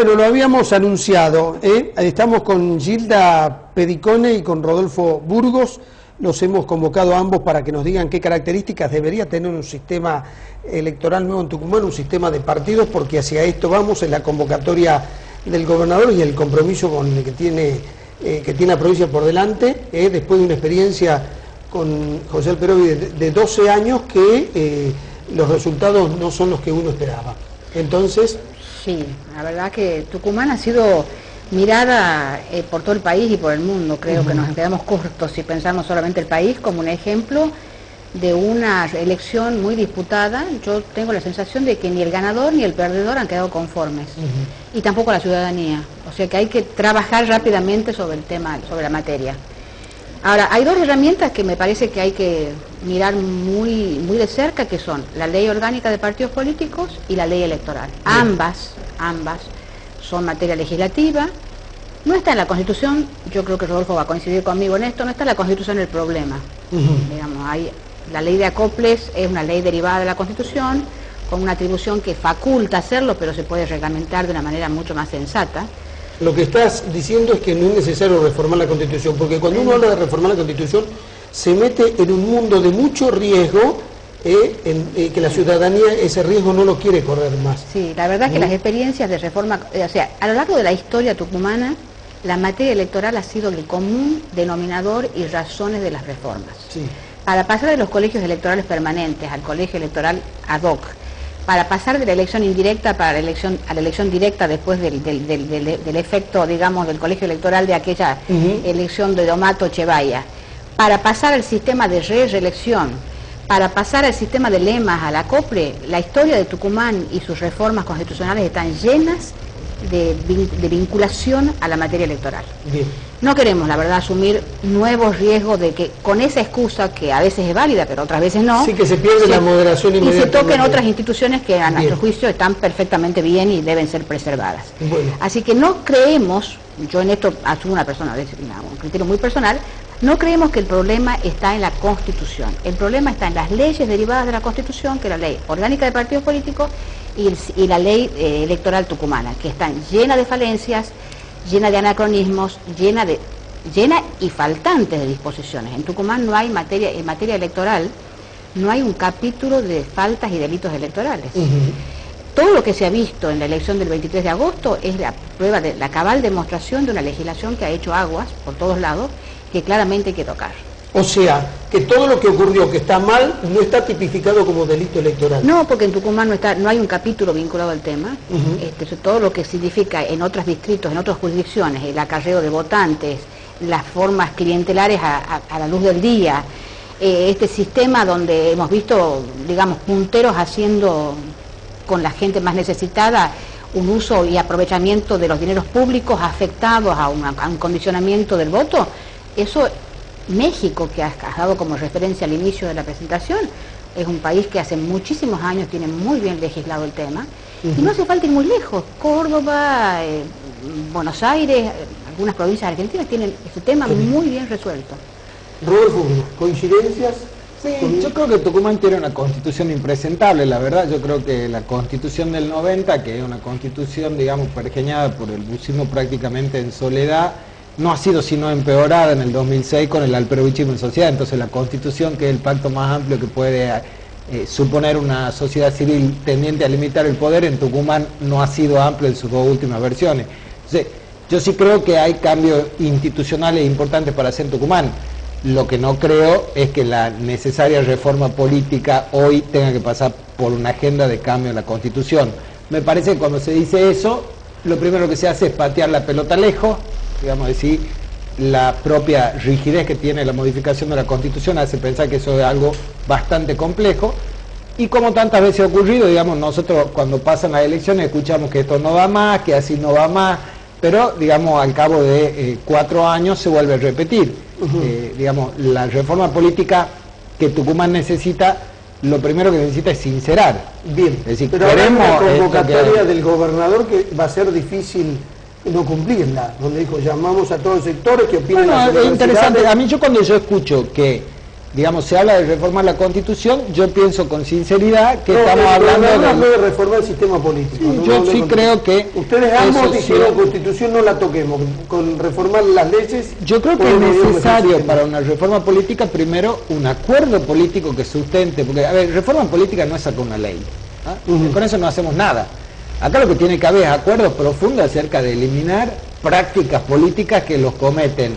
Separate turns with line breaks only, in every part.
Bueno, lo habíamos anunciado, estamos con Gilda Pedicone y con Rodolfo Burgos. Los hemos convocado a ambos para que nos digan qué características debería tener un sistema electoral nuevo en Tucumán, un sistema de partidos, porque hacia esto vamos en la convocatoria del gobernador y el compromiso con el que tiene la provincia por delante, después de una experiencia con José Alperovi de 12 años que los resultados no son los que uno esperaba. Entonces...
Sí, la verdad que Tucumán ha sido mirada por todo el país y por el mundo. Creo que nos quedamos cortos si pensamos solamente el país como un ejemplo de una elección muy disputada. Yo tengo la sensación de que ni el ganador ni el perdedor han quedado conformes, y tampoco la ciudadanía. O sea que hay que trabajar rápidamente sobre el tema, sobre la materia. Ahora, hay dos herramientas que me parece que hay que mirar muy de cerca, que son la ley orgánica de partidos políticos y la ley electoral. Ambas son materia legislativa. No está en la Constitución, yo creo que Rodolfo va a coincidir conmigo en esto, no está en la Constitución el problema. Digamos, la ley de acoples es una ley derivada de la Constitución, con una atribución que faculta hacerlo, pero se puede reglamentar de una manera mucho más sensata.
Lo que estás diciendo es que no es necesario reformar la Constitución, porque cuando uno habla de reformar la Constitución, se mete en un mundo de mucho riesgo, que la ciudadanía ese riesgo no lo quiere correr más.
Sí, la verdad es que las experiencias de reforma, o sea, a lo largo de la historia tucumana, la materia electoral ha sido el común denominador y razones de las reformas. Sí. Para pasar de los colegios electorales permanentes al colegio electoral ad hoc, para pasar de la elección indirecta a la elección directa después del efecto, digamos, del colegio electoral de aquella elección de Domato Chevaya, para pasar al sistema de reelección, para pasar al sistema de lemas, a la acople, la historia de Tucumán y sus reformas constitucionales están llenas de vinculación a la materia electoral. Bien. No queremos, la verdad, asumir nuevos riesgos de que con esa excusa, que a veces es válida, pero otras veces no,
sí, que se pierde la moderación
y se toquen otras instituciones que a nuestro juicio están perfectamente bien y deben ser preservadas. Bueno. Así que no creemos, yo en esto asumo un criterio muy personal, no creemos que el problema está en la Constitución. El problema está en las leyes derivadas de la Constitución, que es la ley orgánica de partidos políticos y la ley electoral tucumana, que están llenas de falencias, llena de anacronismos, llena y faltantes de disposiciones. En Tucumán no hay en materia electoral, no hay un capítulo de faltas y delitos electorales. Todo lo que se ha visto en la elección del 23 de agosto es la prueba de la cabal demostración de una legislación que ha hecho aguas por todos lados, que claramente hay que tocar.
O sea, que todo lo que ocurrió que está mal no está tipificado como delito electoral.
No, porque en Tucumán no hay un capítulo vinculado al tema. Todo lo que significa en otros distritos, en otras jurisdicciones, el acarreo de votantes, las formas clientelares a la luz del día, este sistema donde hemos visto, digamos, punteros haciendo con la gente más necesitada un uso y aprovechamiento de los dineros públicos afectados a un condicionamiento del voto. Eso, México, que has dado como referencia al inicio de la presentación, es un país que hace muchísimos años tiene muy bien legislado el tema, y no hace falta ir muy lejos. Córdoba, Buenos Aires, algunas provincias argentinas tienen este tema muy bien resuelto.
Rodolfo, ¿coincidencias?
Sí, yo creo que Tucumán tiene una constitución impresentable, la verdad. Yo creo que la constitución del 90, que es una constitución, digamos, pergeñada por el bucismo prácticamente en soledad, no ha sido sino empeorada en el 2006 con el alperovichismo en sociedad. Entonces la Constitución, que es el pacto más amplio que puede suponer una sociedad civil tendiente a limitar el poder, en Tucumán no ha sido amplio en sus dos últimas versiones. Entonces, yo sí creo que hay cambios institucionales importantes para hacer en Tucumán. Lo que no creo es que la necesaria reforma política hoy tenga que pasar por una agenda de cambio en la Constitución. Me parece que cuando se dice eso, lo primero que se hace es patear la pelota lejos. Digamos, decir, la propia rigidez que tiene la modificación de la Constitución hace pensar que eso es algo bastante complejo, y como tantas veces ha ocurrido, digamos, nosotros cuando pasan las elecciones escuchamos que esto no va más, que así no va más, pero digamos al cabo de 4 años se vuelve a repetir. Digamos, la reforma política que Tucumán necesita, lo primero que necesita es sincerar.
Bien,
es decir,
pero ahora una convocatoria del gobernador que va a ser difícil no cumplirla, donde dijo llamamos a todos los sectores que opinen.
Bueno, es interesante. A mí, cuando yo escucho que digamos, se habla de reformar la Constitución, yo pienso con sinceridad que estamos hablando
de reformar el sistema político.
Sí, yo sí creo que...
Ustedes ambos dijeron, Constitución no la toquemos, con reformar las leyes...
Yo creo que es necesario para una reforma política, primero, un acuerdo político que sustente, porque, a ver, reforma política no es sacar una ley, con eso no hacemos nada. Acá lo que tiene que haber es acuerdos profundos acerca de eliminar prácticas políticas que los cometen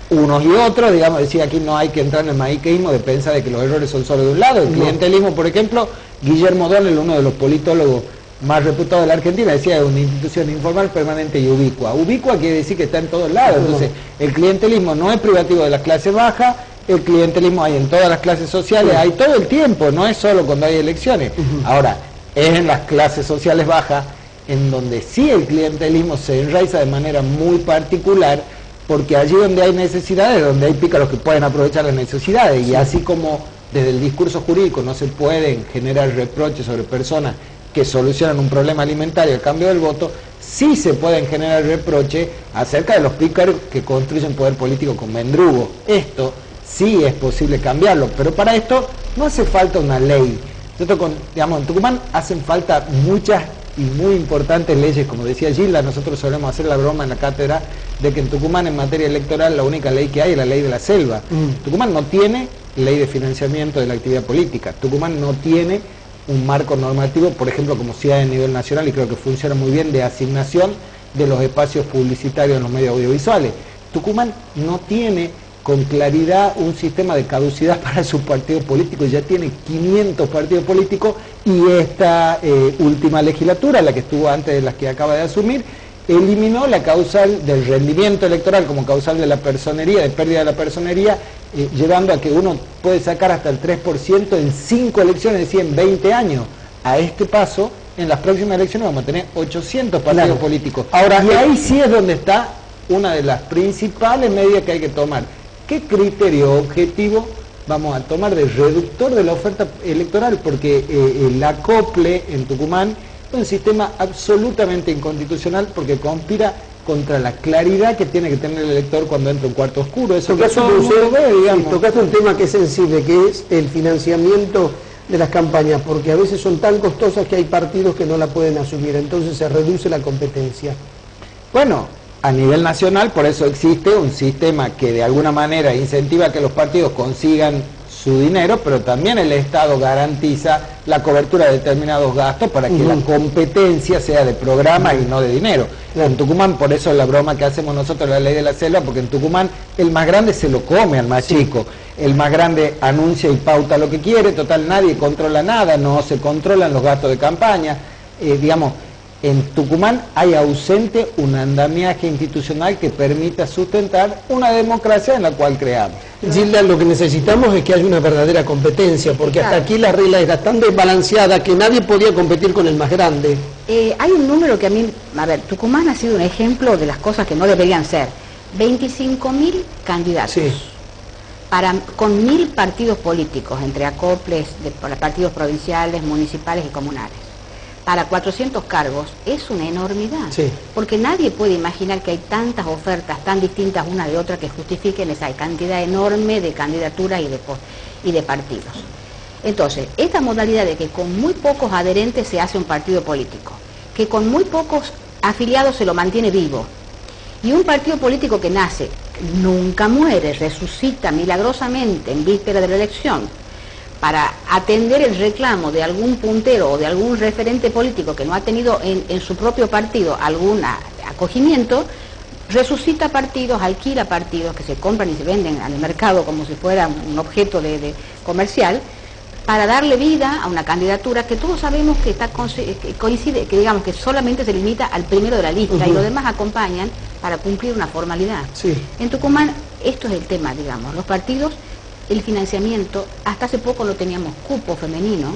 unos y otros, digamos, decía aquí no hay que entrar en el maniqueísmo de pensar de que los errores son solo de un lado. El clientelismo, por ejemplo, Guillermo Donel, uno de los politólogos más reputados de la Argentina, decía es una institución informal, permanente y ubicua. Ubicua quiere decir que está en todos lados. Entonces, el clientelismo no es privativo de las clases bajas, el clientelismo hay en todas las clases sociales, hay todo el tiempo, no es solo cuando hay elecciones. Ahora, es en las clases sociales bajas en donde sí el clientelismo se enraiza de manera muy particular, porque allí donde hay necesidades, donde hay pícaros que pueden aprovechar las necesidades, y así como desde el discurso jurídico no se pueden generar reproches sobre personas que solucionan un problema alimentario a cambio del voto, sí se pueden generar reproches acerca de los pícaros que construyen poder político con mendrugo. Esto sí es posible cambiarlo, pero para esto no hace falta una ley. Digamos, en Tucumán hacen falta muchas y muy importantes leyes, como decía Gilda, nosotros solemos hacer la broma en la cátedra de que en Tucumán en materia electoral la única ley que hay es la ley de la selva. Tucumán no tiene ley de financiamiento de la actividad política, Tucumán no tiene un marco normativo, por ejemplo, como sí hay a nivel nacional, y creo que funciona muy bien, de asignación de los espacios publicitarios en los medios audiovisuales. Tucumán no tiene con claridad un sistema de caducidad para sus partidos políticos, ya tiene 500 partidos políticos, y esta última legislatura, la que estuvo antes de las que acaba de asumir, eliminó la causal del rendimiento electoral como causal de la personería, de pérdida de la personería, llevando a que uno puede sacar hasta el 3% en 5 elecciones, es decir, en 20 años. A este paso, en las próximas elecciones vamos a tener 800 partidos políticos. Ahora, y ahí sí es donde está una de las principales medidas que hay que tomar. ¿Qué criterio objetivo vamos a tomar de reductor de la oferta electoral? Porque el acople en Tucumán es un sistema absolutamente inconstitucional, porque conspira contra la claridad que tiene que tener el elector cuando entra un cuarto oscuro. Eso que todo el mundo ve, digamos.
Tocaste un tema que es sensible, que es el financiamiento de las campañas, porque a veces son tan costosas que hay partidos que no la pueden asumir, entonces se reduce la competencia.
Bueno, a nivel nacional, por eso existe un sistema que de alguna manera incentiva a que los partidos consigan su dinero, pero también el Estado garantiza la cobertura de determinados gastos para que la competencia sea de programa y no de dinero. En Tucumán, por eso es la broma que hacemos nosotros, la ley de la selva, porque en Tucumán el más grande se lo come al más chico, el más grande anuncia y pauta lo que quiere, total nadie controla nada, no se controlan los gastos de campaña, digamos. En Tucumán hay ausente un andamiaje institucional que permita sustentar una democracia en la cual creamos.
Gilda, lo que necesitamos es que haya una verdadera competencia, porque hasta aquí la regla era tan desbalanceada que nadie podía competir con el más grande.
Hay un número que a mí, Tucumán ha sido un ejemplo de las cosas que no deberían ser. 25.000 candidatos. Sí. Con 1.000 partidos políticos, entre acoples de partidos provinciales, municipales y comunales. Para 400 cargos es una enormidad, porque nadie puede imaginar que hay tantas ofertas tan distintas una de otra que justifiquen esa cantidad enorme de candidaturas y de partidos. Entonces, esta modalidad de que con muy pocos adherentes se hace un partido político, que con muy pocos afiliados se lo mantiene vivo, y un partido político que nace, nunca muere, resucita milagrosamente en víspera de la elección, para atender el reclamo de algún puntero o de algún referente político que no ha tenido en su propio partido algún acogimiento, resucita partidos, alquila partidos que se compran y se venden al mercado como si fuera un objeto de comercial, para darle vida a una candidatura que todos sabemos que coincide, que digamos que solamente se limita al primero de la lista, y los demás acompañan para cumplir una formalidad. En Tucumán esto es el tema, digamos, los partidos. El financiamiento, hasta hace poco no teníamos cupo femenino,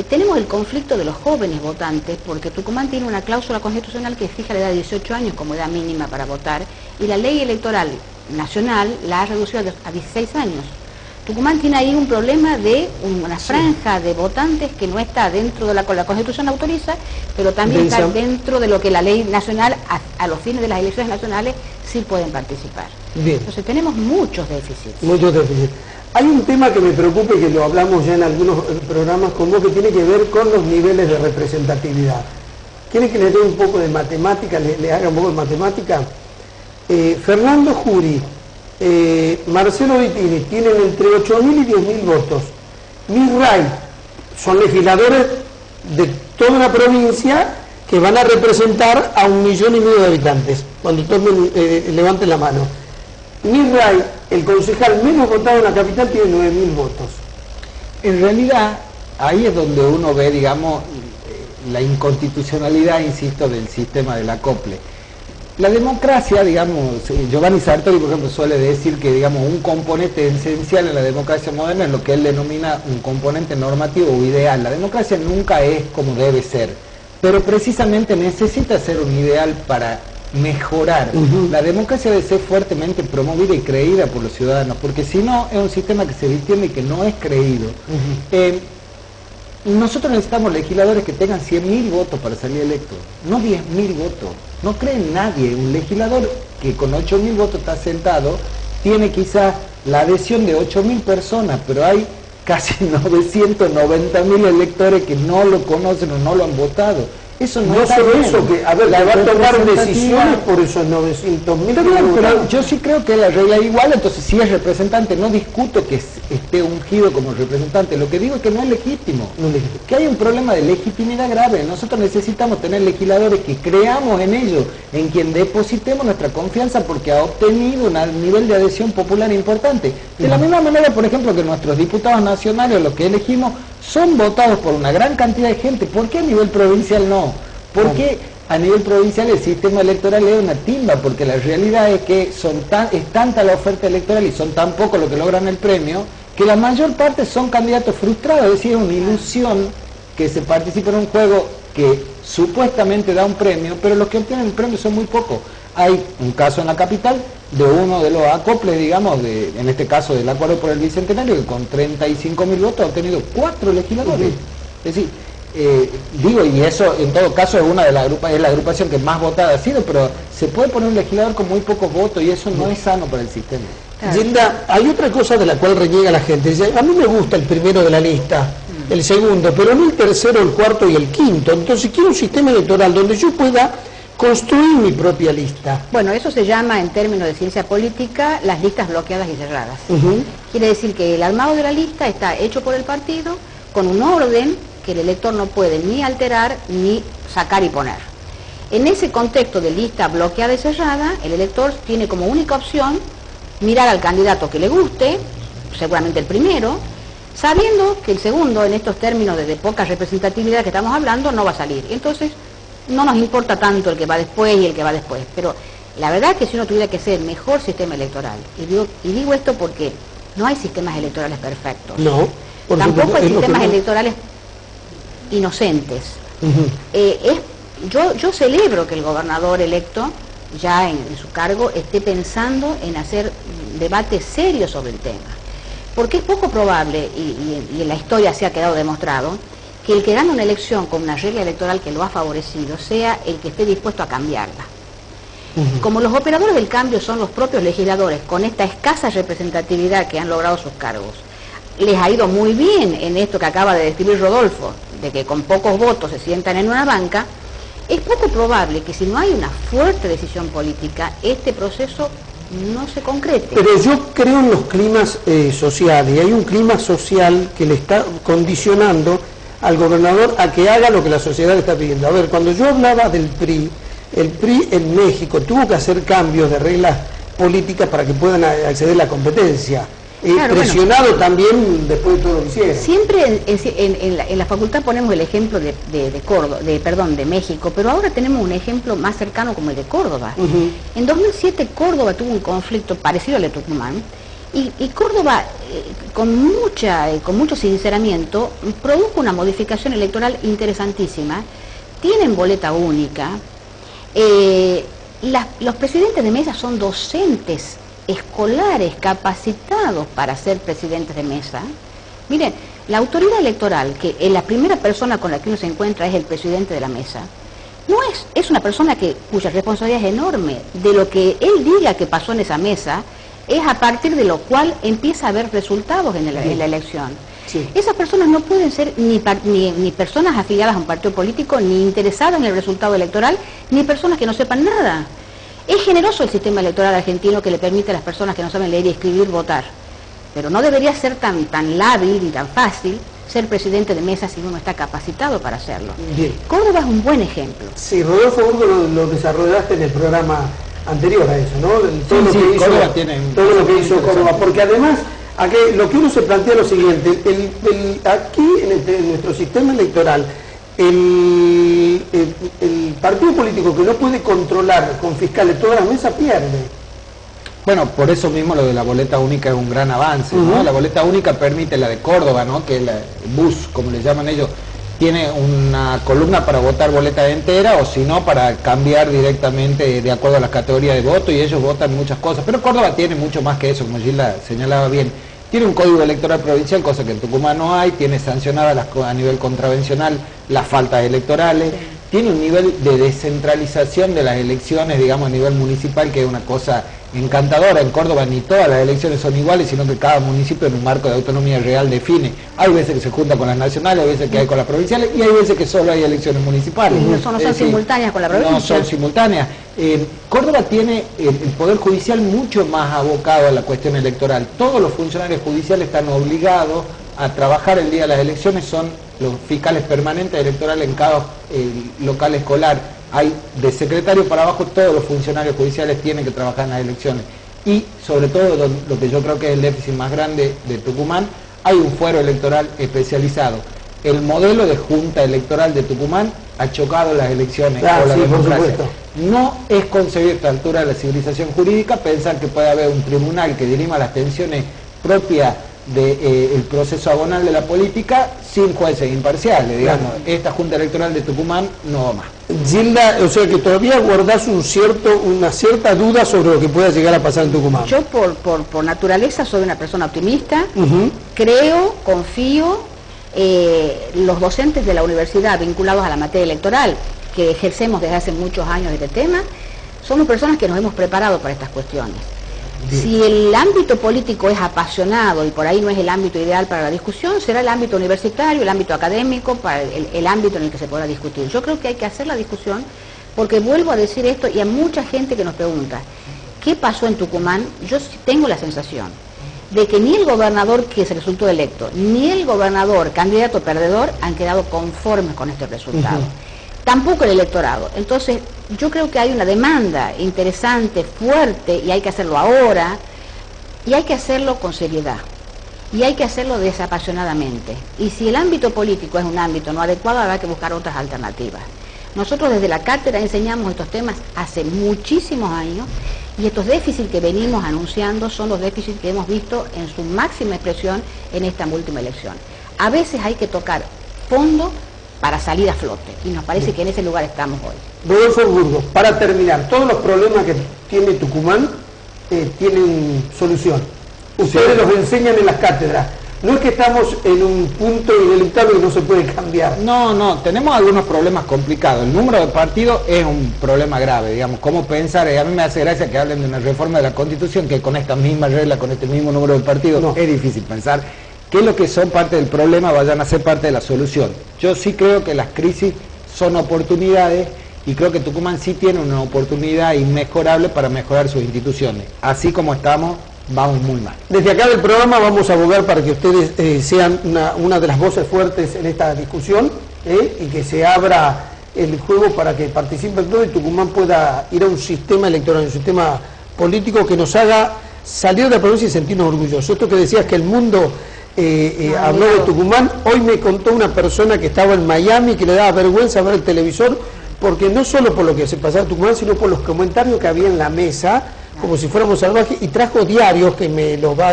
tenemos el conflicto de los jóvenes votantes, porque Tucumán tiene una cláusula constitucional que fija la edad de 18 años como edad mínima para votar, y la ley electoral nacional la ha reducido a 16 años. Tucumán tiene ahí un problema de una franja de votantes que no está dentro de la Constitución autoriza, pero también está dentro de lo que la ley nacional, a los fines de las elecciones nacionales, sí pueden participar. Entonces tenemos muchos déficits.
Muchos déficits. Hay un tema que me preocupa y que lo hablamos ya en algunos programas con vos, que tiene que ver con los niveles de representatividad. ¿Quieren que les dé un poco de matemática, le haga un poco de matemática? Fernando Jury, Marcelo Vittini tienen entre 8.000 y 10.000 votos. Misray son legisladores de toda una provincia que van a representar a 1,5 millones de habitantes, cuando tomen, levanten la mano. Misray, el concejal menos votado en la capital, tiene 9.000 votos.
En realidad, ahí es donde uno ve, digamos, la inconstitucionalidad, insisto, del sistema del acople. La democracia, digamos, Giovanni Sartori, por ejemplo, suele decir que, digamos, un componente esencial en la democracia moderna es lo que él denomina un componente normativo o ideal. La democracia nunca es como debe ser, pero precisamente necesita ser un ideal para mejorar. La democracia debe ser fuertemente promovida y creída por los ciudadanos, porque si no, es un sistema que se distiende y que no es creído. Nosotros necesitamos legisladores que tengan 100.000 votos para salir electos, no 10.000 votos. No cree en nadie. Un legislador que con 8.000 votos está sentado tiene quizás la adhesión de 8.000 personas, pero hay casi 990.000 electores que no lo conocen o no lo han votado. Eso no está
solo
bien.
Eso, que a ver, le va a tomar decisiones por esos 900.000.
Pero yo sí creo que la regla es igual, entonces si es representante, no discuto que esté ungido como representante, lo que digo es que no es legítimo, que hay un problema de legitimidad grave. Nosotros necesitamos tener legisladores que creamos en ellos, en quien depositemos nuestra confianza porque ha obtenido un nivel de adhesión popular importante. De la misma manera, por ejemplo, que nuestros diputados nacionales, los que elegimos, son votados por una gran cantidad de gente. ¿Por qué a nivel provincial no? ¿Por qué a nivel provincial el sistema electoral es una timba? Porque la realidad es que es tanta la oferta electoral y son tan pocos los que logran el premio, que la mayor parte son candidatos frustrados. Es decir, es una ilusión que se participa en un juego que supuestamente da un premio, pero los que obtienen el premio son muy pocos. Hay un caso en la capital de uno de los acoples, digamos, en este caso del Acuerdo por el Bicentenario, que con 35.000 votos ha obtenido 4 legisladores. Es decir, digo, y eso en todo caso es una de la agrupación que más votada ha sido, pero se puede poner un legislador con muy pocos votos y eso no es sano para el sistema.
Gilda, hay otra cosa de la cual reniega la gente. Dice, a mí me gusta el primero de la lista, el segundo, pero no el tercero, el cuarto y el quinto. Entonces quiero un sistema electoral donde yo pueda construir mi propia lista.
Bueno, eso se llama, en términos de ciencia política, las listas bloqueadas y cerradas. Quiere decir que el armado de la lista está hecho por el partido con un orden que el elector no puede ni alterar ni sacar y poner. En ese contexto de lista bloqueada y cerrada, el elector tiene como única opción mirar al candidato que le guste, seguramente el primero, sabiendo que el segundo, en estos términos de poca representatividad que estamos hablando, no va a salir. Entonces, no nos importa tanto el que va después y el que va después, pero la verdad es que si uno tuviera que ser el mejor sistema electoral, y digo esto porque no hay sistemas electorales perfectos, tampoco hay sistemas electorales inocentes. Yo celebro que el gobernador electo, ya en su cargo, esté pensando en hacer debate serio sobre el tema, porque es poco probable, y en la historia se ha quedado demostrado, que el que gana una elección con una regla electoral que lo ha favorecido sea el que esté dispuesto a cambiarla. Como los operadores del cambio son los propios legisladores, con esta escasa representatividad que han logrado sus cargos, les ha ido muy bien en esto que acaba de describir Rodolfo, de que con pocos votos se sientan en una banca. Es poco probable que si no hay una fuerte decisión política, este proceso no se concrete.
Pero yo creo en los climas sociales, y hay un clima social que le está condicionando al gobernador a que haga lo que la sociedad le está pidiendo. A ver, cuando yo hablaba del PRI, el PRI en México tuvo que hacer cambios de reglas políticas para que puedan acceder a la competencia. Claro, presionado, bueno, también después de todo lo que hicieron.
Siempre en la facultad ponemos el ejemplo de México, pero ahora tenemos un ejemplo más cercano como el de Córdoba. En 2007 Córdoba tuvo un conflicto parecido al de Tucumán, y Córdoba, con mucho sinceramiento, produjo una modificación electoral interesantísima. Tienen boleta única. Los presidentes de mesa son docentes escolares capacitados para ser presidentes de mesa. Miren, la autoridad electoral, que la primera persona con la que uno se encuentra es el presidente de la mesa, es una persona cuya responsabilidad es enorme. De lo que él diga que pasó en esa mesa, es a partir de lo cual empieza a haber resultados en la elección.
Sí.
Esas personas no pueden ser ni personas afiliadas a un partido político, ni interesadas en el resultado electoral, ni personas que no sepan nada. Es generoso el sistema electoral argentino que le permite a las personas que no saben leer y escribir votar, pero no debería ser tan lábil ni tan fácil ser presidente de mesa si uno está capacitado para hacerlo.
Bien.
Córdoba es un buen ejemplo.
Sí, Rodolfo Burgos lo desarrollaste en el programa anterior a eso, ¿no? Todo lo que hizo Córdoba, porque además aquí, lo que uno se plantea es lo siguiente, aquí en nuestro sistema electoral, el partido político que no puede controlar con fiscales todas las mesas pierde.
Bueno, por eso mismo lo de la boleta única es un gran avance, ¿no? La boleta única permite, la de Córdoba, ¿no? Que la BUS, como le llaman ellos, tiene una columna para votar boleta entera, o si no, para cambiar directamente de acuerdo a las categorías de voto, y ellos votan muchas cosas. Pero Córdoba tiene mucho más que eso, como Gilda señalaba bien. Tiene un código electoral provincial, cosa que en Tucumán no hay, tiene sancionadas a nivel contravencional las faltas electorales, tiene un nivel de descentralización de las elecciones, digamos, a nivel municipal, que es una cosa encantadora. En Córdoba ni todas las elecciones son iguales, sino que cada municipio en un marco de autonomía real define. Hay veces que se junta con las nacionales, hay veces que hay con las provinciales, y hay veces que solo hay elecciones municipales.
No son simultáneas con la provincia.
No son simultáneas. Córdoba tiene el Poder Judicial mucho más abocado a la cuestión electoral. Todos los funcionarios judiciales están obligados a trabajar el día de las elecciones, son los fiscales permanentes electorales en cada local escolar. Hay de secretario para abajo, todos los funcionarios judiciales tienen que trabajar en las elecciones. Y sobre todo, lo que yo creo que es el déficit más grande de Tucumán, hay un fuero electoral especializado. El modelo de junta electoral de Tucumán ha chocado las elecciones con la democracia. No es concebido a esta altura de la civilización jurídica pensar que puede haber un tribunal que dirima las tensiones propias del proceso agonal de la política sin jueces imparciales, digamos. Esta Junta Electoral de Tucumán no va más.
Gilda, o sea que todavía guardás una cierta duda sobre lo que pueda llegar a pasar en Tucumán.
Yo por naturaleza soy una persona optimista, creo, confío, los docentes de la universidad vinculados a la materia electoral, que ejercemos desde hace muchos años este tema, somos personas que nos hemos preparado para estas cuestiones. Bien. Si el ámbito político es apasionado y por ahí no es el ámbito ideal para la discusión, será el ámbito universitario, el ámbito académico, para el ámbito en el que se podrá discutir. Yo creo que hay que hacer la discusión, porque vuelvo a decir esto y a mucha gente que nos pregunta, ¿qué pasó en Tucumán? Yo sí tengo la sensación de que ni el gobernador que se resultó electo, ni el gobernador candidato perdedor han quedado conformes con este resultado. Tampoco el electorado. Entonces, yo creo que hay una demanda interesante, fuerte, y hay que hacerlo ahora, y hay que hacerlo con seriedad, y hay que hacerlo desapasionadamente. Y si el ámbito político es un ámbito no adecuado, habrá que buscar otras alternativas. Nosotros desde la cátedra enseñamos estos temas hace muchísimos años, y estos déficits que venimos anunciando son los déficits que hemos visto en su máxima expresión en esta última elección. A veces hay que tocar fondo para salir a flote, y nos parece que en ese lugar estamos hoy.
Rodolfo Burgos, para terminar, todos los problemas que tiene Tucumán tienen solución. Ustedes los enseñan en las cátedras. No es que estamos en un punto ineluctable que no se puede cambiar.
No, tenemos algunos problemas complicados. El número de partidos es un problema grave, digamos. ¿Cómo pensar? A mí me hace gracia que hablen de una reforma de la Constitución que con estas mismas reglas, con este mismo número de partidos, es difícil pensar que lo que son parte del problema vayan a ser parte de la solución. Yo sí creo que las crisis son oportunidades, y creo que Tucumán sí tiene una oportunidad inmejorable para mejorar sus instituciones. Así como estamos, vamos muy mal.
Desde acá del programa vamos a abogar para que ustedes sean una de las voces fuertes en esta discusión, y que se abra el juego para que participen todos y Tucumán pueda ir a un sistema electoral, un sistema político que nos haga salir de la provincia y sentirnos orgullosos. Esto que decías que el mundo habló de Tucumán, hoy me contó una persona que estaba en Miami que le daba vergüenza ver el televisor, porque no solo por lo que se pasaba en Tucumán, sino por los comentarios que había en la mesa, como si fuéramos salvajes, y trajo diarios que me los va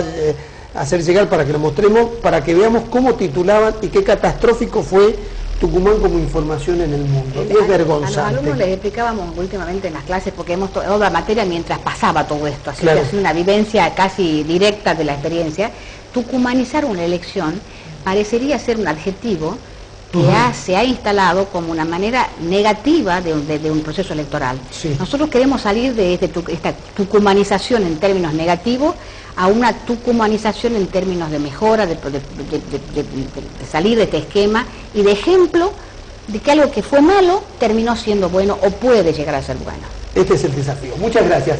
a hacer llegar para que lo mostremos, para que veamos cómo titulaban y qué catastrófico fue Tucumán como información en el mundo. Es vergonzante.
A los alumnos les explicábamos últimamente en las clases, porque hemos tomado la materia mientras pasaba todo esto, así que es una vivencia casi directa de la experiencia. Tucumanizar una elección parecería ser un adjetivo que se ha instalado como una manera negativa de un proceso electoral.
Sí.
Nosotros queremos salir de esta tucumanización en términos negativos a una tucumanización en términos de mejora, de salir de este esquema y de ejemplo de que algo que fue malo terminó siendo bueno o puede llegar a ser bueno.
Este es el desafío. Muchas gracias.